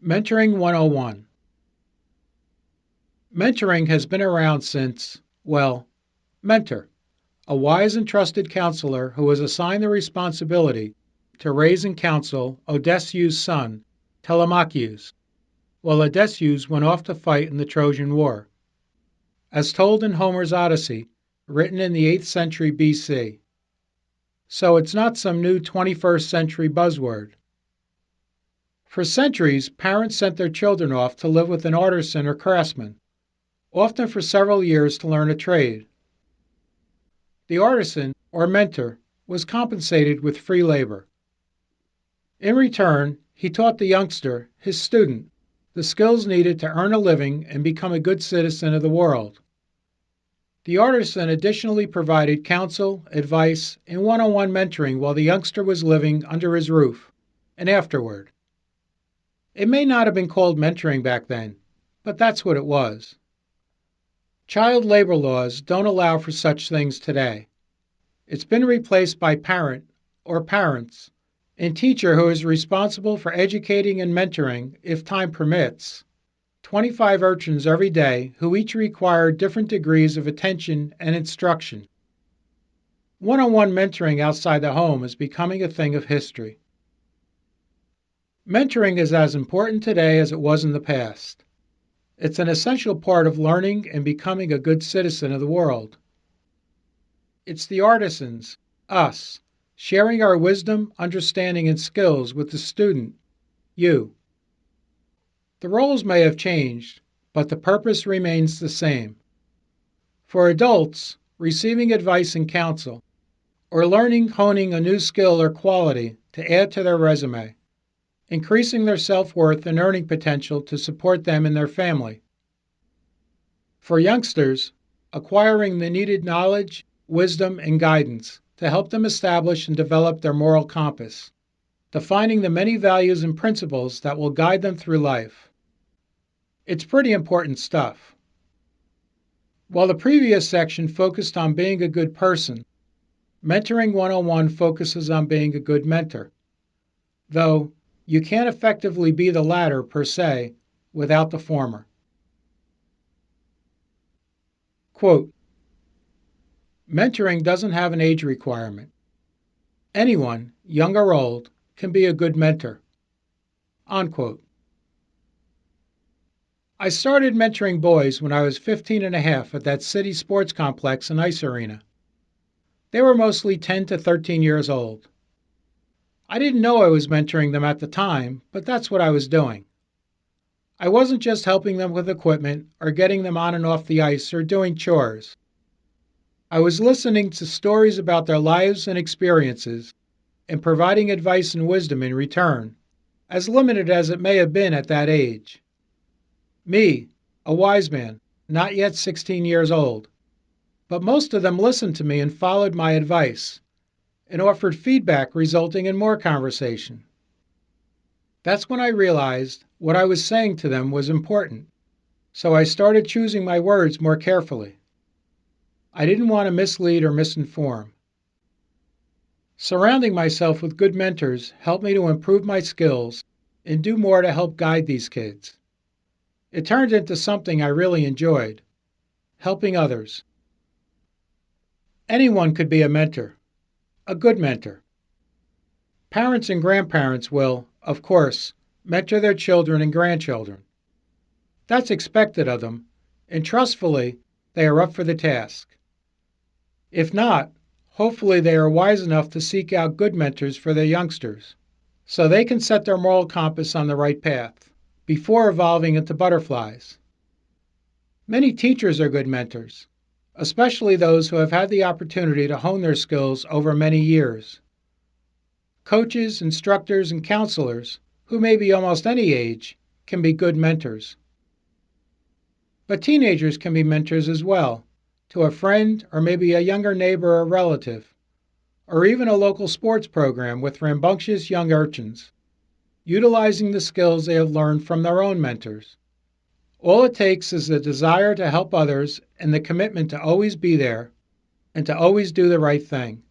Mentoring 101. Mentoring has been around since, well, mentor, a wise and trusted counselor who was assigned the responsibility to raise and counsel Odysseus' son, Telemachus, while Odysseus went off to fight in the Trojan War, as told in Homer's Odyssey, written in the 8th century BC. So it's not some new 21st century buzzword. For centuries, parents sent their children off to live with an artisan or craftsman, often for several years to learn a trade. The artisan, or mentor, was compensated with free labor. In return, he taught the youngster, his student, the skills needed to earn a living and become a good citizen of the world. The artisan additionally provided counsel, advice, and one-on-one mentoring while the youngster was living under his roof, and afterward. It may not have been called mentoring back then, but that's what it was. Child labor laws don't allow for such things today. It's been replaced by parent, or parents, and teacher who is responsible for educating and mentoring, if time permits, 25 urchins every day who each require different degrees of attention and instruction. One-on-one mentoring outside the home is becoming a thing of history. Mentoring is as important today as it was in the past. It's an essential part of learning and becoming a good citizen of the world. It's the artisans, us, sharing our wisdom, understanding, and skills with the student, you. The roles may have changed, but the purpose remains the same. For adults, receiving advice and counsel, or learning, honing a new skill or quality to add to their resume, increasing their self-worth and earning potential to support them and their family. For youngsters, acquiring the needed knowledge, wisdom, and guidance to help them establish and develop their moral compass, defining the many values and principles that will guide them through life. It's pretty important stuff. While the previous section focused on being a good person, Mentoring 101 focuses on being a good mentor, though you can't effectively be the latter per se without the former. Quote, mentoring doesn't have an age requirement. Anyone, young or old, can be a good mentor. Unquote. I started mentoring boys when I was 15 and a half at that city sports complex and ice arena. They were mostly 10 to 13 years old. I didn't know I was mentoring them at the time, but that's what I was doing. I wasn't just helping them with equipment or getting them on and off the ice or doing chores. I was listening to stories about their lives and experiences and providing advice and wisdom in return, as limited as it may have been at that age. Me, a wise man, not yet 16 years old, but most of them listened to me and followed my advice, and offered feedback resulting in more conversation. That's when I realized what I was saying to them was important, so I started choosing my words more carefully. I didn't want to mislead or misinform. Surrounding myself with good mentors helped me to improve my skills and do more to help guide these kids. It turned into something I really enjoyed, helping others. Anyone could be a mentor, a good mentor. Parents and grandparents will, of course, mentor their children and grandchildren. That's expected of them, and trustfully, they are up for the task. If not, hopefully they are wise enough to seek out good mentors for their youngsters, so they can set their moral compass on the right path before evolving into butterflies. Many teachers are good mentors, especially those who have had the opportunity to hone their skills over many years. Coaches, instructors, and counselors, who may be almost any age, can be good mentors. But teenagers can be mentors as well, to a friend or maybe a younger neighbor or relative, or even a local sports program with rambunctious young urchins, utilizing the skills they have learned from their own mentors. All it takes is the desire to help others and the commitment to always be there and to always do the right thing,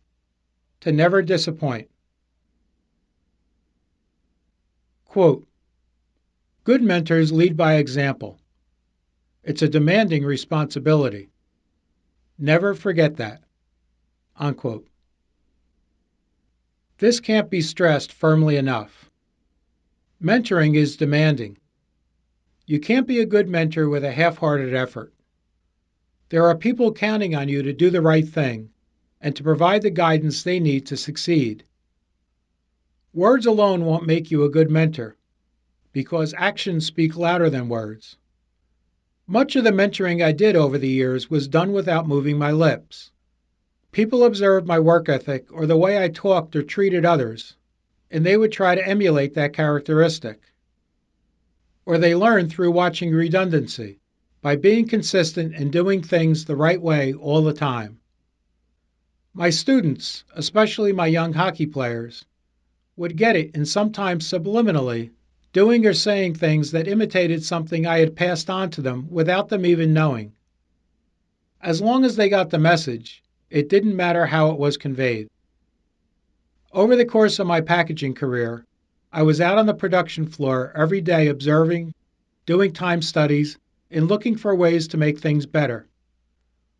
to never disappoint. Quote, Good mentors lead by example. It's a demanding responsibility. Never forget that." Unquote. This can't be stressed firmly enough. Mentoring is demanding. You can't be a good mentor with a half-hearted effort. There are people counting on you to do the right thing and to provide the guidance they need to succeed. Words alone won't make you a good mentor, because actions speak louder than words. Much of the mentoring I did over the years was done without moving my lips. People observed my work ethic or the way I talked or treated others, and they would try to emulate that characteristic. Or they learned through watching redundancy, by being consistent and doing things the right way all the time. My students, especially my young hockey players, would get it and sometimes subliminally, doing or saying things that imitated something I had passed on to them without them even knowing. As long as they got the message, it didn't matter how it was conveyed. Over the course of my packaging career, I was out on the production floor every day observing, doing time studies, and looking for ways to make things better.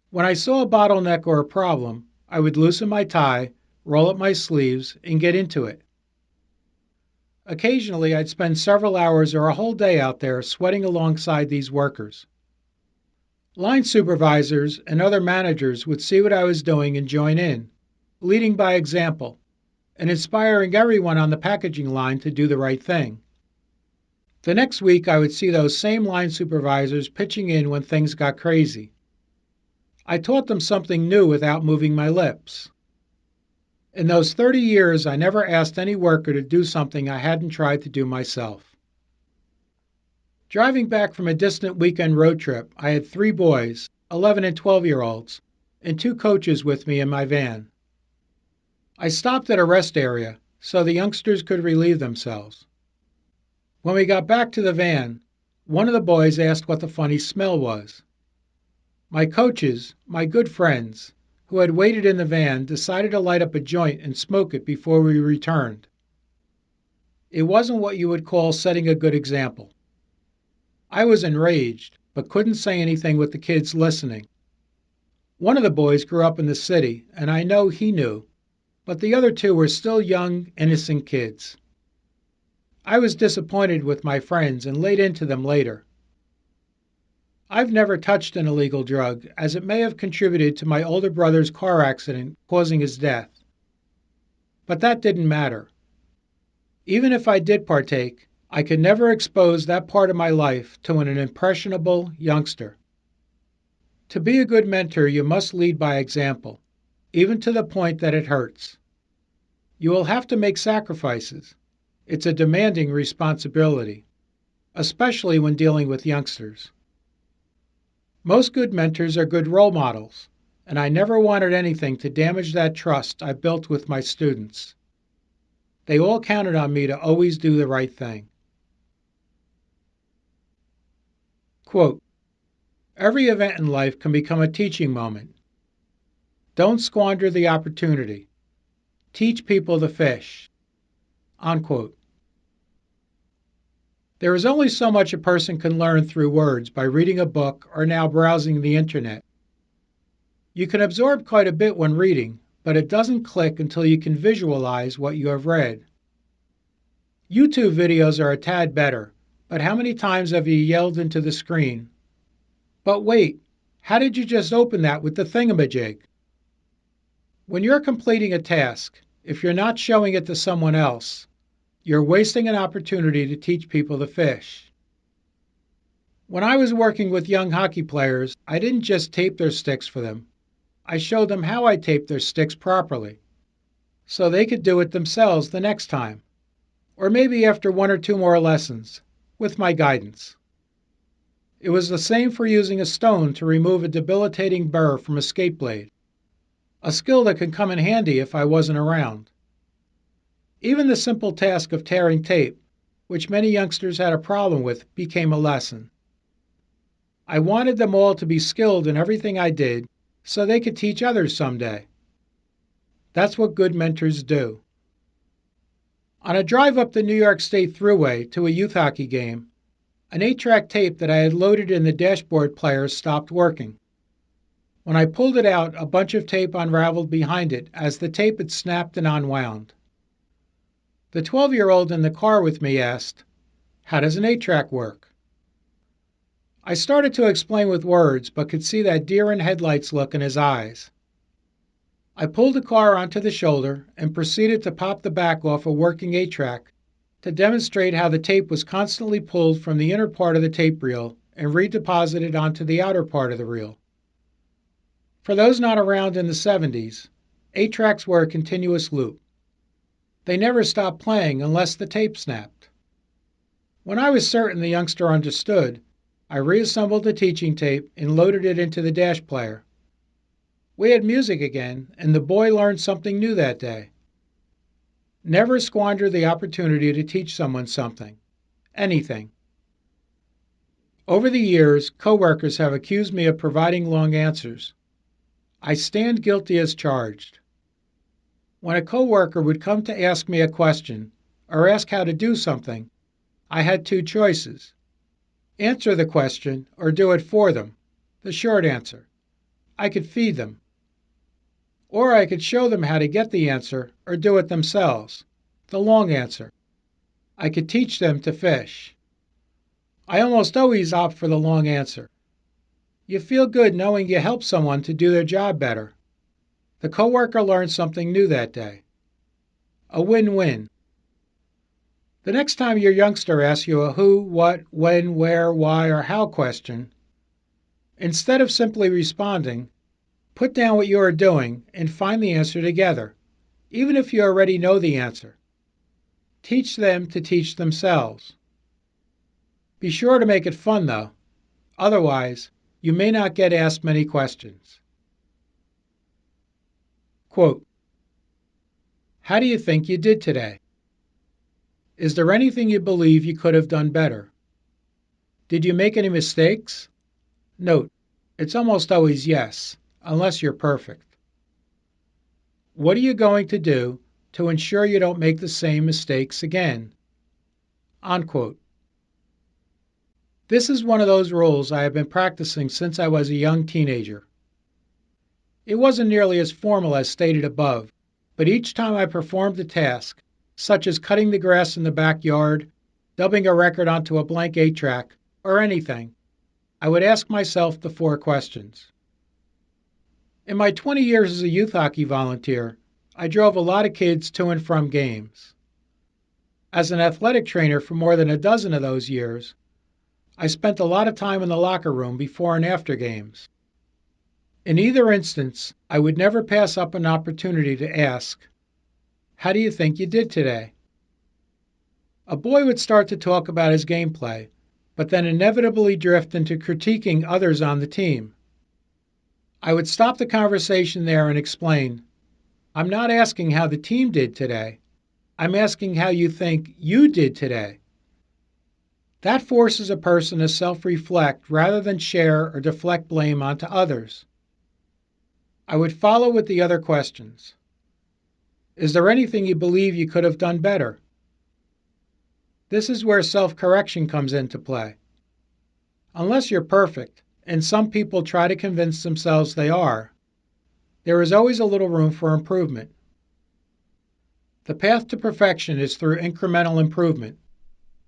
When I saw a bottleneck or a problem, I would loosen my tie, roll up my sleeves, and get into it. Occasionally, I'd spend several hours or a whole day out there sweating alongside these workers. Line supervisors and other managers would see what I was doing and join in, leading by example, and inspiring everyone on the packaging line to do the right thing. The next week, I would see those same line supervisors pitching in when things got crazy. I taught them something new without moving my lips. In those 30 years, I never asked any worker to do something I hadn't tried to do myself. Driving back from a distant weekend road trip, I had 3 boys, 11 and 12-year-olds, and 2 coaches with me in my van. I stopped at a rest area so the youngsters could relieve themselves. When we got back to the van, one of the boys asked what the funny smell was. My coaches, my good friends, who had waited in the van, decided to light up a joint and smoke it before we returned. It wasn't what you would call setting a good example. I was enraged, but couldn't say anything with the kids listening. One of the boys grew up in the city, and I know he knew, but the other 2 were still young, innocent kids. I was disappointed with my friends and laid into them later. I've never touched an illegal drug, as it may have contributed to my older brother's car accident causing his death. But that didn't matter. Even if I did partake, I could never expose that part of my life to an impressionable youngster. To be a good mentor, you must lead by example, even to the point that it hurts. You will have to make sacrifices. It's a demanding responsibility, especially when dealing with youngsters. Most good mentors are good role models, and I never wanted anything to damage that trust I built with my students. They all counted on me to always do the right thing. Quote, "Every event in life can become a teaching moment. Don't squander the opportunity. Teach people to fish." Unquote. There is only so much a person can learn through words by reading a book or now browsing the internet. You can absorb quite a bit when reading, but it doesn't click until you can visualize what you have read. YouTube videos are a tad better, but how many times have you yelled into the screen, "But wait, how did you just open that with the thingamajig?" When you're completing a task, if you're not showing it to someone else, you're wasting an opportunity to teach people to fish. When I was working with young hockey players, I didn't just tape their sticks for them. I showed them how I taped their sticks properly, so they could do it themselves the next time, or maybe after 1 or 2 more lessons, with my guidance. It was the same for using a stone to remove a debilitating burr from a skate blade, a skill that could come in handy if I wasn't around. Even the simple task of tearing tape, which many youngsters had a problem with, became a lesson. I wanted them all to be skilled in everything I did so they could teach others someday. That's what good mentors do. On a drive up the New York State Thruway to a youth hockey game, An 8-track tape that I had loaded in the dashboard player stopped working. When I pulled it out, a bunch of tape unraveled behind it as the tape had snapped and unwound. The 12-year-old in the car with me asked, "How does an 8-track work?" I started to explain with words, but could see that deer in headlights look in his eyes. I pulled the car onto the shoulder and proceeded to pop the back off a working 8-track to demonstrate how the tape was constantly pulled from the inner part of the tape reel and redeposited onto the outer part of the reel. For those not around in the 70s, 8-tracks were a continuous loop. They never stopped playing unless the tape snapped. When I was certain the youngster understood, I reassembled the teaching tape and loaded it into the dash player. We had music again, and the boy learned something new that day. Never squander the opportunity to teach someone something, anything. Over the years, coworkers have accused me of providing long answers. I stand guilty as charged. When a coworker would come to ask me a question or ask how to do something, I had two choices: answer the question or do it for them, the short answer. I could feed them. Or I could show them how to get the answer or do it themselves, the long answer. I could teach them to fish. I almost always opt for the long answer. You feel good knowing you helped someone to do their job better. The coworker learned something new that day. A win-win. The next time your youngster asks you a who, what, when, where, why, or how question, instead of simply responding, put down what you are doing and find the answer together, even if you already know the answer. Teach them to teach themselves. Be sure to make it fun, though. Otherwise, you may not get asked many questions. Quote, "How do you think you did today? Is there anything you believe you could have done better? Did you make any mistakes?" Note, it's almost always yes, unless you're perfect. What are you going to do to ensure you don't make the same mistakes again? Unquote. This is one of those rules I have been practicing since I was a young teenager. It wasn't nearly as formal as stated above, but each time I performed a task, such as cutting the grass in the backyard, dubbing a record onto a blank 8-track, or anything, I would ask myself the 4 questions. In my 20 years as a youth hockey volunteer, I drove a lot of kids to and from games. As an athletic trainer for more than a dozen of those years, I spent a lot of time in the locker room before and after games. In either instance, I would never pass up an opportunity to ask, "How do you think you did today?" A boy would start to talk about his gameplay, but then inevitably drift into critiquing others on the team. I would stop the conversation there and explain, "I'm not asking how the team did today. I'm asking how you think you did today." That forces a person to self-reflect rather than share or deflect blame onto others. I would follow with the other questions. Is there anything you believe you could have done better? This is where self-correction comes into play. Unless you're perfect, and some people try to convince themselves they are, there is always a little room for improvement. The path to perfection is through incremental improvement,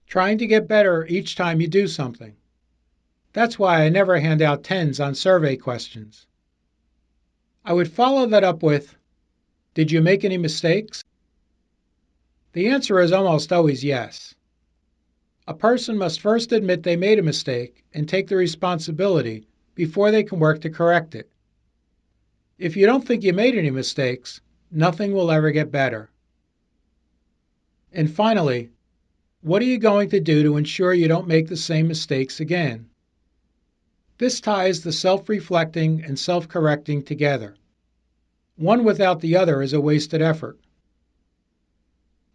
trying to get better each time you do something. That's why I never hand out 10s on survey questions. I would follow that up with, "Did you make any mistakes?" The answer is almost always yes. A person must first admit they made a mistake and take the responsibility before they can work to correct it. If you don't think you made any mistakes, nothing will ever get better. And finally, what are you going to do to ensure you don't make the same mistakes again? This ties the self-reflecting and self-correcting together. One without the other is a wasted effort.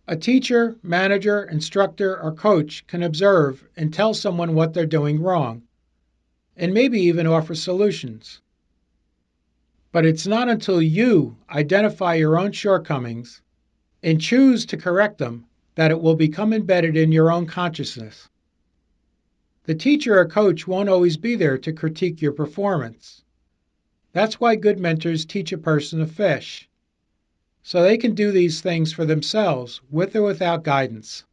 A teacher, manager, instructor, or coach can observe and tell someone what they're doing wrong, and maybe even offer solutions. But it's not until you identify your own shortcomings and choose to correct them that it will become embedded in your own consciousness. The teacher or coach won't always be there to critique your performance. That's why good mentors teach a person to fish, so they can do these things for themselves with or without guidance.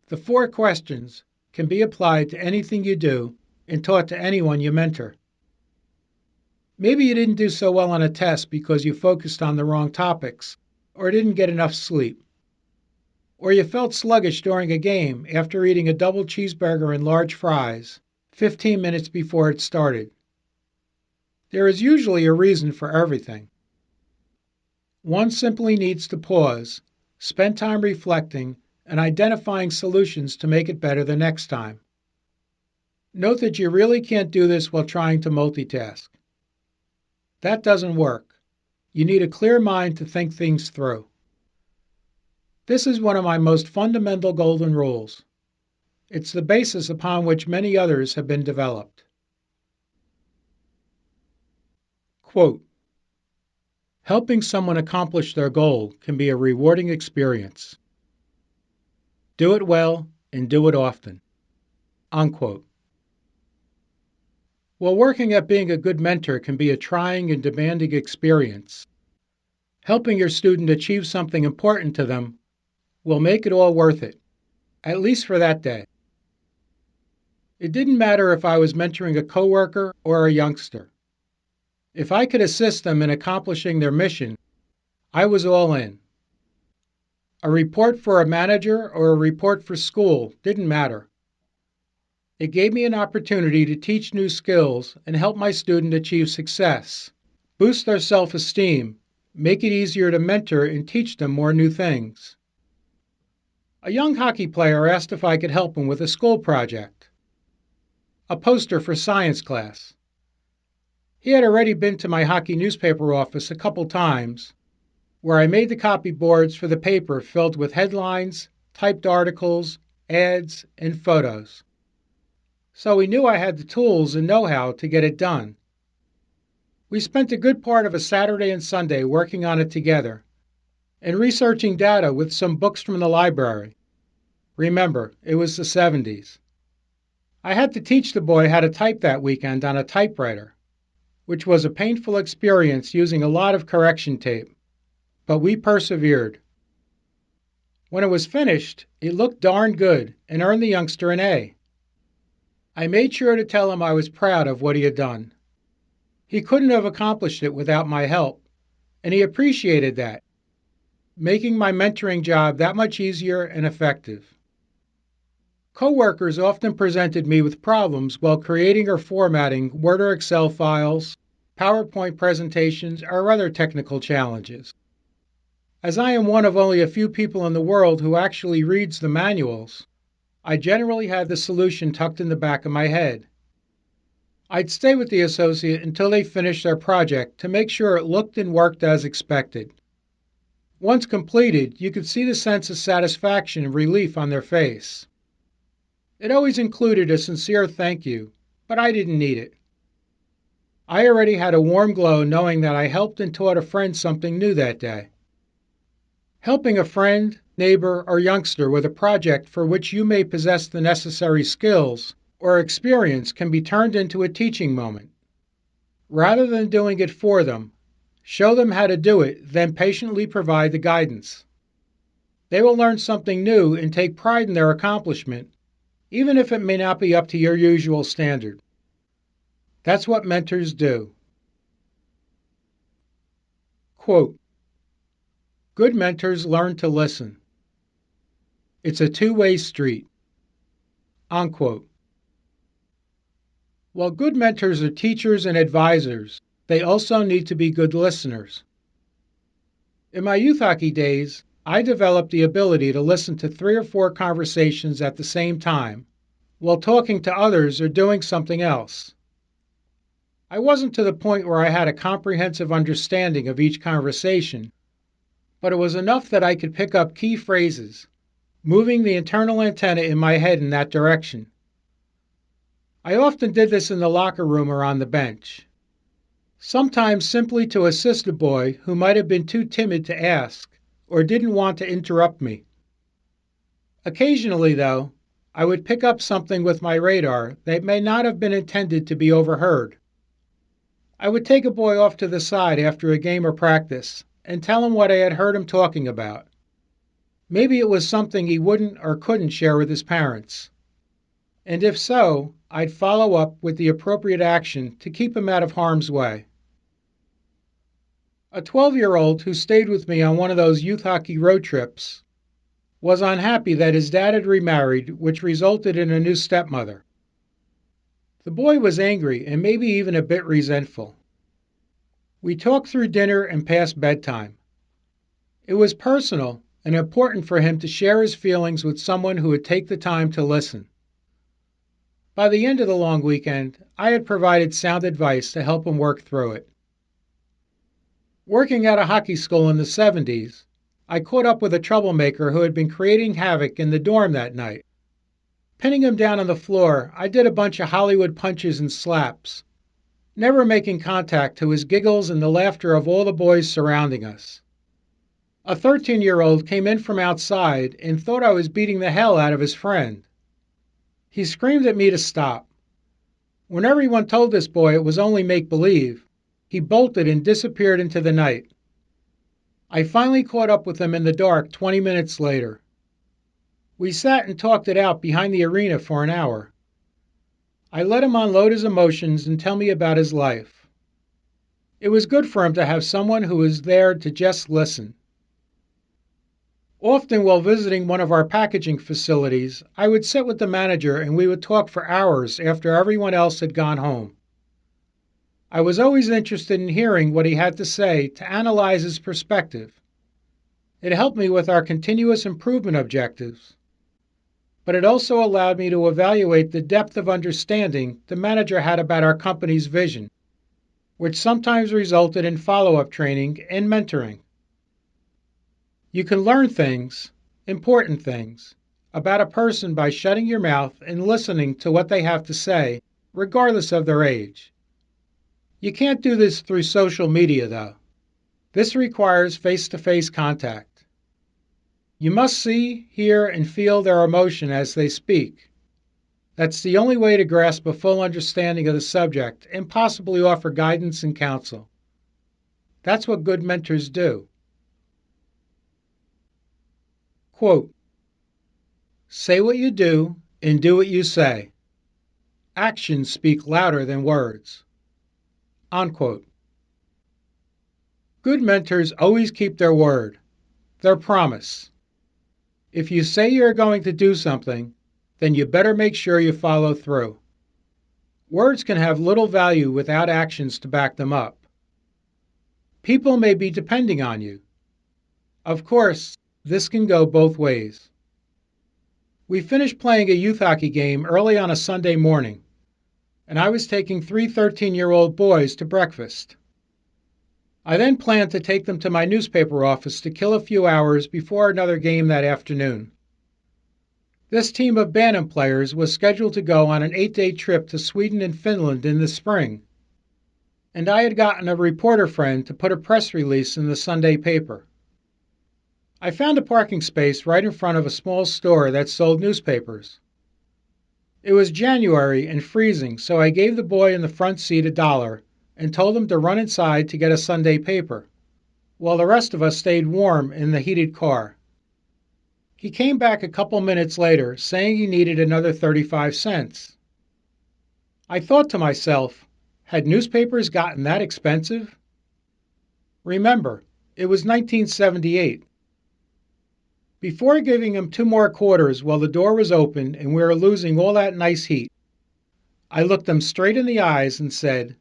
The 4 questions can be applied to anything you do and taught to anyone you mentor. Maybe you didn't do so well on a test because you focused on the wrong topics or didn't get enough sleep. Or you felt sluggish during a game after eating a double cheeseburger and large fries 15 minutes before it started. There is usually a reason for everything. One simply needs to pause, spend time reflecting, and identifying solutions to make it better the next time. Note that you really can't do this while trying to multitask. That doesn't work. You need a clear mind to think things through. This is one of my most fundamental golden rules. It's the basis upon which many others have been developed. Quote, "Helping someone accomplish their goal can be a rewarding experience. Do it well and do it often." Unquote. While working at being a good mentor can be a trying and demanding experience, helping your student achieve something important to them will make it all worth it, at least for that day. It didn't matter if I was mentoring a coworker or a youngster. If I could assist them in accomplishing their mission, I was all in. A report for a manager or a report for school didn't matter. It gave me an opportunity to teach new skills and help my student achieve success, boost their self-esteem, make it easier to mentor and teach them more new things. A young hockey player asked if I could help him with a school project, a poster for science class. He had already been to my hockey newspaper office a couple times, where I made the copy boards for the paper filled with headlines, typed articles, ads, and photos. So he knew I had the tools and know-how to get it done. We spent a good part of a Saturday and Sunday working on it together and researching data with some books from the library. Remember, it was the 70s. I had to teach the boy how to type that weekend on a typewriter, which was a painful experience using a lot of correction tape, but we persevered. When it was finished, it looked darn good and earned the youngster an A. I made sure to tell him I was proud of what he had done. He couldn't have accomplished it without my help, and he appreciated that, making my mentoring job that much easier and effective. Coworkers often presented me with problems while creating or formatting Word or Excel files, PowerPoint presentations, or other technical challenges. As I am one of only a few people in the world who actually reads the manuals, I generally had the solution tucked in the back of my head. I'd stay with the associate until they finished their project to make sure it looked and worked as expected. Once completed, you could see the sense of satisfaction and relief on their face. It always included a sincere thank you, but I didn't need it. I already had a warm glow knowing that I helped and taught a friend something new that day. Helping a friend, neighbor, or youngster with a project for which you may possess the necessary skills or experience can be turned into a teaching moment. Rather than doing it for them, show them how to do it, then patiently provide the guidance. They will learn something new and take pride in their accomplishment, even if it may not be up to your usual standard. That's what mentors do. Quote, "Good mentors learn to listen. It's a two-way street." Unquote. While good mentors are teachers and advisors, they also need to be good listeners. In my youth hockey days, I developed the ability to listen to 3 or 4 conversations at the same time while talking to others or doing something else. I wasn't to the point where I had a comprehensive understanding of each conversation, but it was enough that I could pick up key phrases, moving the internal antenna in my head in that direction. I often did this in the locker room or on the bench, sometimes simply to assist a boy who might have been too timid to ask or didn't want to interrupt me. Occasionally, though, I would pick up something with my radar that may not have been intended to be overheard. I would take a boy off to the side after a game or practice and tell him what I had heard him talking about. Maybe it was something he wouldn't or couldn't share with his parents. And if so, I'd follow up with the appropriate action to keep him out of harm's way. A 12-year-old who stayed with me on one of those youth hockey road trips was unhappy that his dad had remarried, which resulted in a new stepmother. The boy was angry and maybe even a bit resentful. We talked through dinner and past bedtime. It was personal and important for him to share his feelings with someone who would take the time to listen. By the end of the long weekend, I had provided sound advice to help him work through it. Working at a hockey school in the 70s, I caught up with a troublemaker who had been creating havoc in the dorm that night. Pinning him down on the floor, I did a bunch of Hollywood punches and slaps, never making contact to his giggles and the laughter of all the boys surrounding us. A 13-year-old came in from outside and thought I was beating the hell out of his friend. He screamed at me to stop. When everyone told this boy it was only make-believe, he bolted and disappeared into the night. I finally caught up with him in the dark 20 minutes later. We sat and talked it out behind the arena for an hour. I let him unload his emotions and tell me about his life. It was good for him to have someone who was there to just listen. Often while visiting one of our packaging facilities, I would sit with the manager and we would talk for hours after everyone else had gone home. I was always interested in hearing what he had to say to analyze his perspective. It helped me with our continuous improvement objectives, but it also allowed me to evaluate the depth of understanding the manager had about our company's vision, which sometimes resulted in follow-up training and mentoring. You can learn things, important things, about a person by shutting your mouth and listening to what they have to say, regardless of their age. You can't do this through social media, though. This requires face-to-face contact. You must see, hear, and feel their emotion as they speak. That's the only way to grasp a full understanding of the subject and possibly offer guidance and counsel. That's what good mentors do. Quote, "Say what you do and do what you say. Actions speak louder than words." Unquote. Good mentors always keep their word, their promise. If you say you're going to do something, then you better make sure you follow through. Words can have little value without actions to back them up. People may be depending on you. Of course, this can go both ways. We finished playing a youth hockey game early on a Sunday morning, and I was taking 3 13-year-old boys to breakfast. I then planned to take them to my newspaper office to kill a few hours before another game that afternoon. This team of Bantam players was scheduled to go on an 8-day trip to Sweden and Finland in the spring, and I had gotten a reporter friend to put a press release in the Sunday paper. I found a parking space right in front of a small store that sold newspapers. It was January and freezing, so I gave the boy in the front seat $1 and told him to run inside to get a Sunday paper, while the rest of us stayed warm in the heated car. He came back a couple minutes later saying he needed another 35 cents. I thought to myself, had newspapers gotten that expensive? Remember, it was 1978. Before giving him 2 more quarters while the door was open and we were losing all that nice heat, I looked him straight in the eyes and said,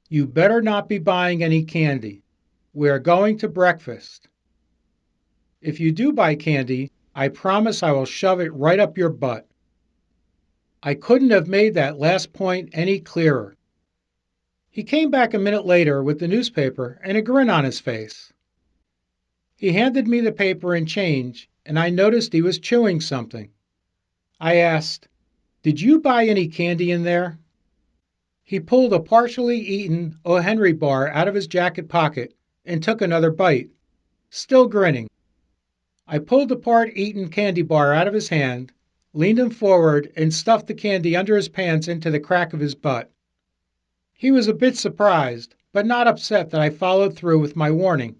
"You better not be buying any candy. We are going to breakfast. If you do buy candy, I promise I will shove it right up your butt." I couldn't have made that last point any clearer. He came back a minute later with the newspaper and a grin on his face. He handed me the paper and change, and I noticed he was chewing something. I asked, "Did you buy any candy in there?" He pulled a partially eaten O. Henry bar out of his jacket pocket and took another bite, still grinning. I pulled the part-eaten candy bar out of his hand, leaned him forward, and stuffed the candy under his pants into the crack of his butt. He was a bit surprised, but not upset that I followed through with my warning.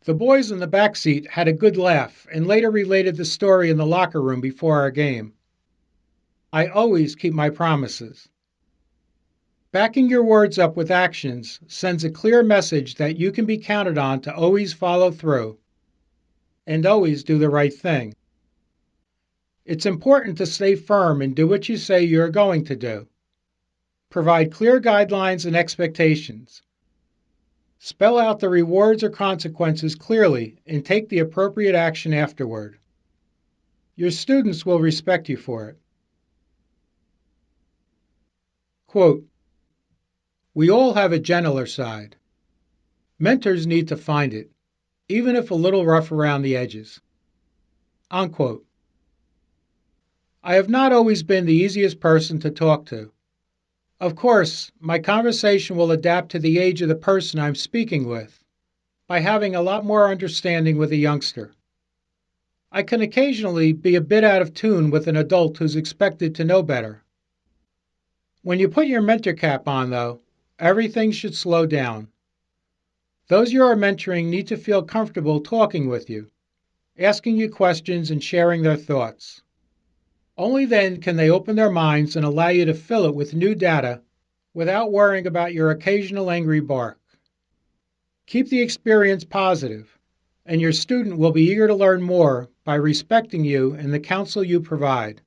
The boys in the back seat had a good laugh and later related the story in the locker room before our game. I always keep my promises. Backing your words up with actions sends a clear message that you can be counted on to always follow through and always do the right thing. It's important to stay firm and do what you say you're going to do. Provide clear guidelines and expectations. Spell out the rewards or consequences clearly and take the appropriate action afterward. Your students will respect you for it. Quote, "We all have a gentler side. Mentors need to find it, even if a little rough around the edges." Unquote. I have not always been the easiest person to talk to. Of course, my conversation will adapt to the age of the person I'm speaking with, by having a lot more understanding with a youngster. I can occasionally be a bit out of tune with an adult who's expected to know better. When you put your mentor cap on, though, everything should slow down. Those you are mentoring need to feel comfortable talking with you, asking you questions and sharing their thoughts. Only then can they open their minds and allow you to fill it with new data without worrying about your occasional angry bark. Keep the experience positive, and your student will be eager to learn more by respecting you and the counsel you provide.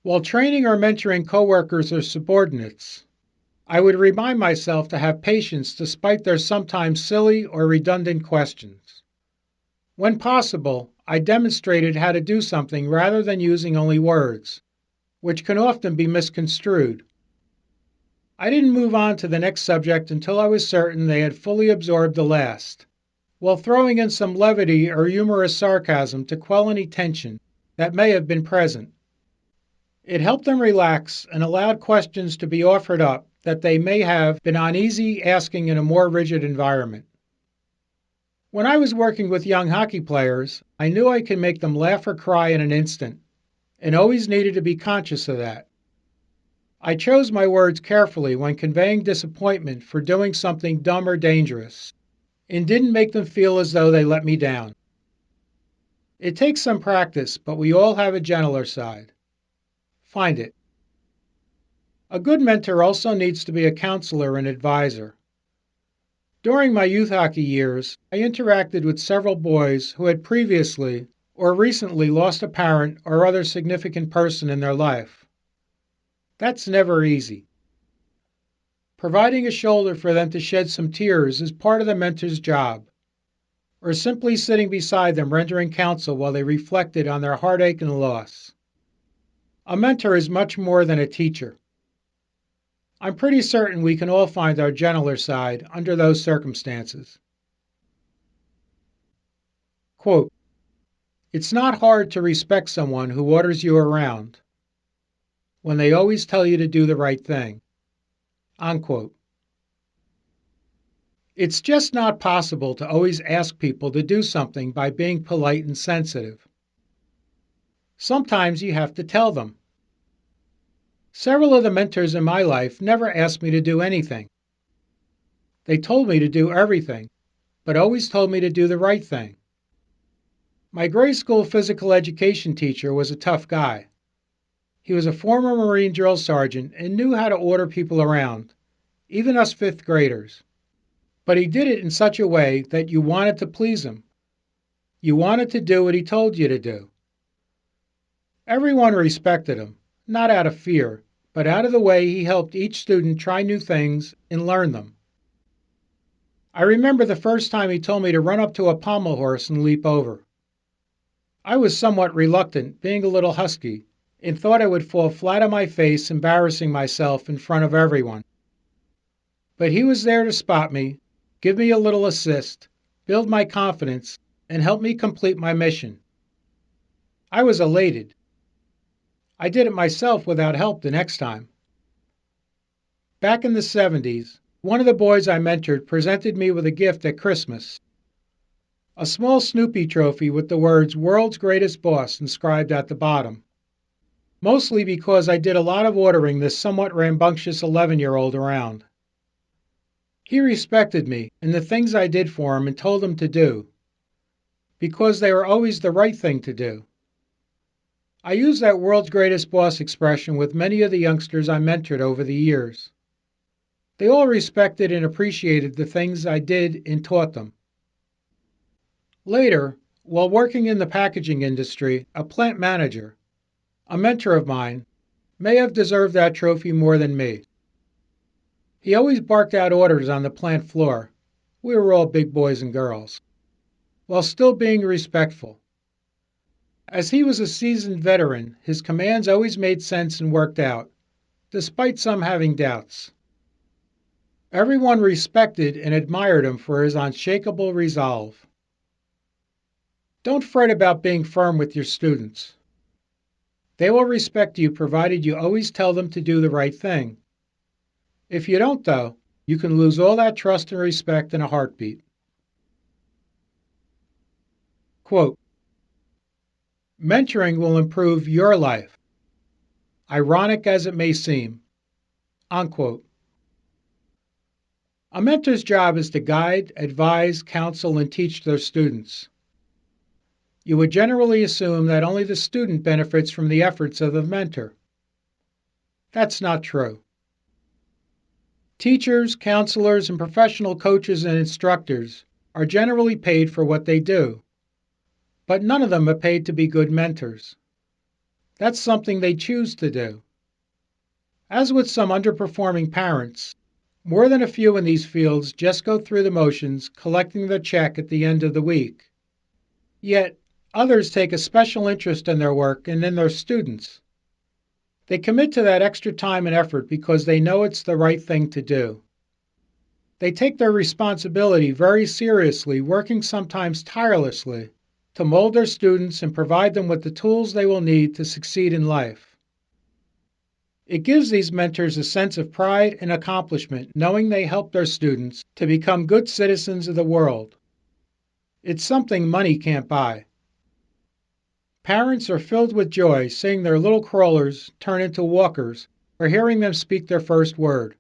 While training or mentoring coworkers or subordinates, I would remind myself to have patience despite their sometimes silly or redundant questions. When possible, I demonstrated how to do something rather than using only words, which can often be misconstrued. I didn't move on to the next subject until I was certain they had fully absorbed the last, while throwing in some levity or humorous sarcasm to quell any tension that may have been present. It helped them relax and allowed questions to be offered up that they may have been uneasy asking in a more rigid environment. When I was working with young hockey players, I knew I could make them laugh or cry in an instant, and always needed to be conscious of that. I chose my words carefully when conveying disappointment for doing something dumb or dangerous, and didn't make them feel as though they let me down. It takes some practice, but we all have a gentler side. Find it. A good mentor also needs to be a counselor and advisor. During my youth hockey years, I interacted with several boys who had previously or recently lost a parent or other significant person in their life. That's never easy. Providing a shoulder for them to shed some tears is part of the mentor's job, or simply sitting beside them rendering counsel while they reflected on their heartache and loss. A mentor is much more than a teacher. I'm pretty certain we can all find our gentler side under those circumstances. Quote, "It's not hard to respect someone who orders you around when they always tell you to do the right thing." Unquote. It's just not possible to always ask people to do something by being polite and sensitive. Sometimes you have to tell them. Several of the mentors in my life never asked me to do anything. They told me to do everything, but always told me to do the right thing. My grade school physical education teacher was a tough guy. He was a former Marine drill sergeant and knew how to order people around, even us fifth graders. But he did it in such a way that you wanted to please him. You wanted to do what he told you to do. Everyone respected him, not out of fear, but out of the way he helped each student try new things and learn them. I remember the first time he told me to run up to a pommel horse and leap over. I was somewhat reluctant, being a little husky, and thought I would fall flat on my face, embarrassing myself in front of everyone. But he was there to spot me, give me a little assist, build my confidence, and help me complete my mission. I was elated. I did it myself without help the next time. Back in the 70s, one of the boys I mentored presented me with a gift at Christmas. a small Snoopy trophy with the words World's Greatest Boss inscribed at the bottom, mostly because I did a lot of ordering this somewhat rambunctious 11-year-old around. He respected me and the things I did for him and told him to do, because they were always the right thing to do. I use that world's greatest boss expression with many of the youngsters I mentored over the years. They all respected and appreciated the things I did and taught them. Later, while working in the packaging industry, a plant manager, a mentor of mine, may have deserved that trophy more than me. He always barked out orders on the plant floor. We were all big boys and girls, while still being respectful. As he was a seasoned veteran, his commands always made sense and worked out, despite some having doubts. Everyone respected and admired him for his unshakable resolve. Don't fret about being firm with your students. They will respect you provided you always tell them to do the right thing. If you don't, though, you can lose all that trust and respect in a heartbeat. Quote, mentoring will improve your life, ironic as it may seem. Unquote. A mentor's job is to guide, advise, counsel, and teach their students. You would generally assume that only the student benefits from the efforts of the mentor. That's not true. Teachers, counselors, and professional coaches and instructors are generally paid for what they do, but none of them are paid to be good mentors. That's something they choose to do. As with some underperforming parents, more than a few in these fields just go through the motions, collecting their check at the end of the week. Yet, others take a special interest in their work and in their students. They commit to that extra time and effort because they know it's the right thing to do. They take their responsibility very seriously, working sometimes tirelessly to mold their students and provide them with the tools they will need to succeed in life. It gives these mentors a sense of pride and accomplishment knowing they help their students to become good citizens of the world. It's something money can't buy. Parents are filled with joy seeing their little crawlers turn into walkers or hearing them speak their first word.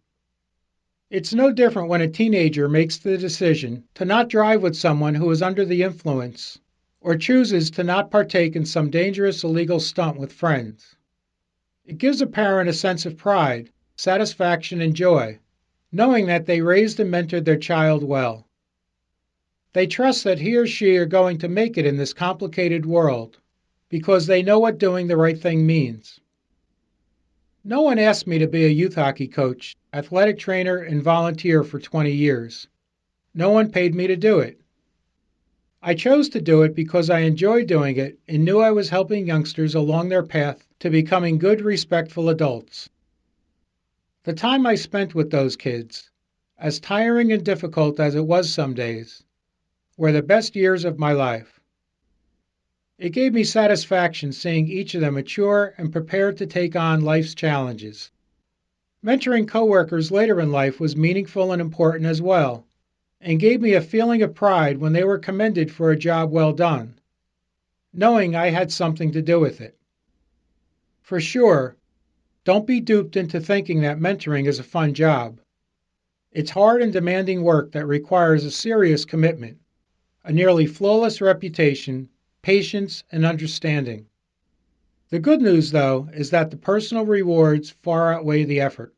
It's no different when a teenager makes the decision to not drive with someone who is under the influence or chooses to not partake in some dangerous illegal stunt with friends. It gives a parent a sense of pride, satisfaction, and joy, knowing that they raised and mentored their child well. They trust that he or she are going to make it in this complicated world because they know what doing the right thing means. No one asked me to be a youth hockey coach, athletic trainer, and volunteer for 20 years. No one paid me to do it. I chose to do it because I enjoyed doing it and knew I was helping youngsters along their path to becoming good, respectful adults. The time I spent with those kids, as tiring and difficult as it was some days, were the best years of my life. It gave me satisfaction seeing each of them mature and prepared to take on life's challenges. Mentoring coworkers later in life was meaningful and important as well, and gave me a feeling of pride when they were commended for a job well done, knowing I had something to do with it. For sure, don't be duped into thinking that mentoring is a fun job. It's hard and demanding work that requires a serious commitment, a nearly flawless reputation, patience, and understanding. The good news, though, is that the personal rewards far outweigh the effort.